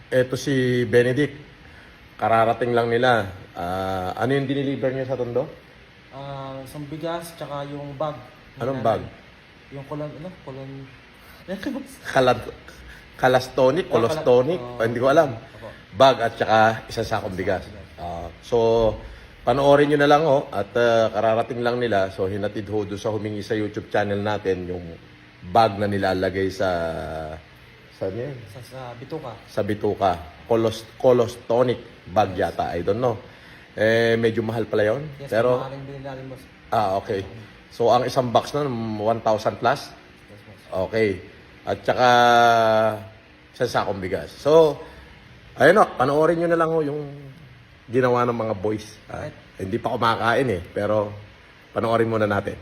Eto si Benedict. Kararating lang nila. Ano yung diniliver niyo sa Tondo? Isang bigas, tsaka yung bag. Anong bag? Yung kulon. Kalastonic, kolostonic, hindi ko alam. Bag at saka isang sakong bigas. So, panoorin nyo na lang at kararating lang nila. So, hinatid ho doon sa humingi sa YouTube channel natin yung bag na nilalagay sa saan yan? Sa bituka. Sa bituka. Kolostonic bag yata. I don't know. Medyo mahal pala yun. Yes, Pero, maaaring bilhin natin, boss. okay. So, ang isang box nun, 1,000 plus? Yes, boss. Okay. At saka, isang sakong bigas. So, ayun panoorin nyo na lang yung ginawa ng mga boys. Hindi pa kumakain pero panoorin muna natin.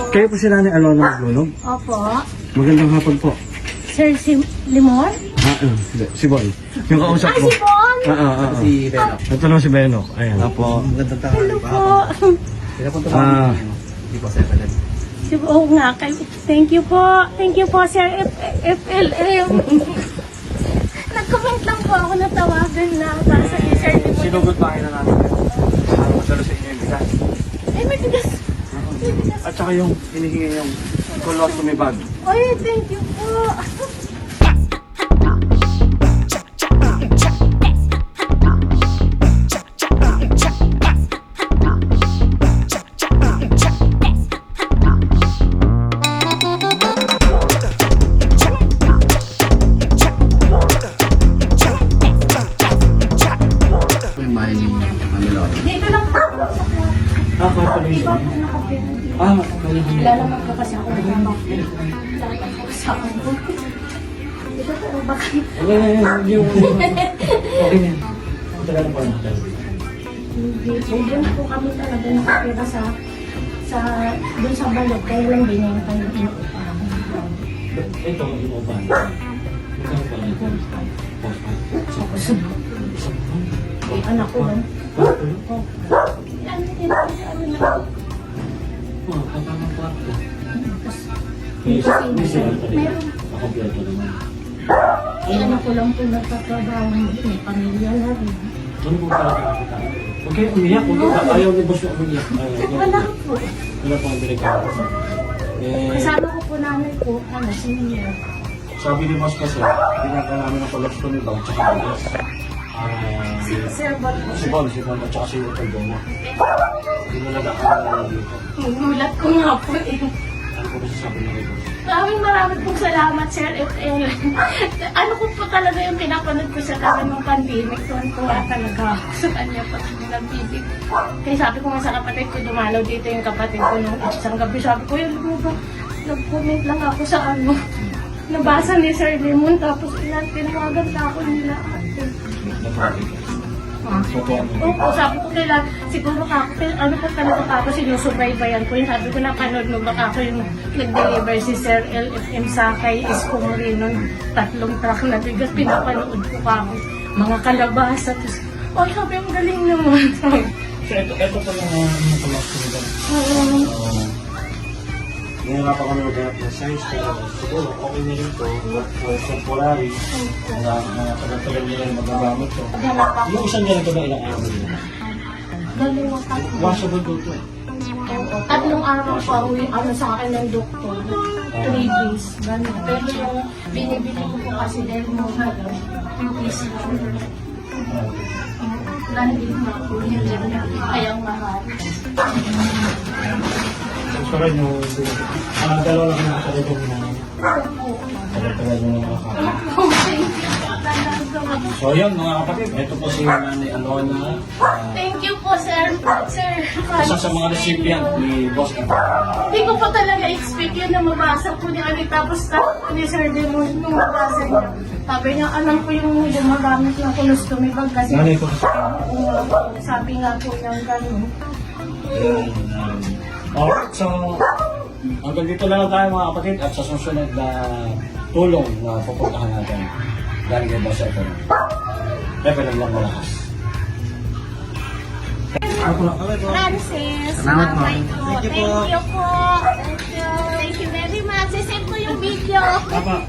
Kayo po si Nanay Alona Maglulog? Opo. Magandang hapon po. Sir, si Limon? Hindi. Si Boy. Yung kausap Ay, ko. si Bon! Si Benok. Ito lang si Benok. Ayan. Apo. Magandang tanghali Hello po. Pinapunta Hindi po, sir. Oo nga. Thank you po. Thank you po, Sir FLM. Nag-comment lang po ako na tawagan na para sa Sir Limon. Sinugod bahay na natin. Masalo sa inyo yung bigas. Ay, may bigas. May bigas. At saka yung hinihingi yung colostomy bag. Ay, thank you po. Dito lang po. Wala naman po kasi ako sa ako. Dito po ba kayo? Hindi po kami talaga nakapira dun sa balot. Kaya lang din yung kanyang inuupahan. Ito, yung upan. Anak ko lang. Ano na? Meron. Anak ko lang po nagtatrabaho. May pamilya na rin. Ano po pala nakakita? Huwag kayo umiyak. Ayaw ni boss yung umiyak. Wala po. Wala po ang binigyan. Kasama ko po namin po, si Mia. Sabi ni boss kasi, ginagawa namin ang colostomy bag tsaka bigas. Si Sir Bon po. Si Bon, at saka si Hotel Domo. Hindi mo nagkakaroon dito. Mulat ko nga po eh. Ano po ba sasabi na kayo? Maraming pong salamat, Sir FL. Ano ko po talaga yung pinapanood ko sa tagal ng pandemic. Tuwan-tuwa talaga ako sa kanya pag nagbibig. Kaya sabi ko nga sa kapatid ko, dumalaw dito yung kapatid ko nung isang gabi. Sabi ko, yun, nag-comment lang ako sa ano. Nabasa ni Sir Limon, tapos tinawagan na ako nila ate. Opo, sabi ko kailan, siguro ano po talaga ako, sinusubaybayan ko yun. Sabi ko, napanood mo baka ako yung nag-deliver si Sir LFM sa kay Isko Moreno, 3 truck na bigas, pinapanood ko ako. Mga kalabasa, tapos, oh, sabi, ang galing naman. So, ito po yung nakamaksimidad. Nahirapan kami maghanap ng size, pero siguro okay na rin to. For temporary, mga tagal-tagal nila yung magagamit to. Paghanap ako, Yung isang ganito ba ilang araw nila? dalawang tatlo. Washable to to. Oo, 3 araw pa yung ano sa akin ng doktor. 3 days. Ganun. Pero yung binibili ko po kasi dahil mo halaw, yung easy lang. Dahil nga po yun lang. Kaya mahal. So rin yung dalawa lang na sa ito na Oo. tagal-tagal yung nakakakain. Okay. So yun mga kapatid, ito po si Nanay Alona. Thank you po, sir. Sir, Isa sa mga recipient ni Boss Ito. hindi ko pa talaga expect yun na mabasa po ni Ani. Tapos ni Sir Demon nung mabasa niya. Sabi niya, alam ko yung gumagamit ng colostomy bag kasi Nanay ko. sabi nga po ng gano'n. Alright, so hanggang dito na lang tayo mga kapatid at sa susunod na tulong na pupuntahan natin dahil kay Boss Ito. Level lang malakas. Francis, Salamat po. Thank you po. Thank you very much. Sisend ko yung video. Papa.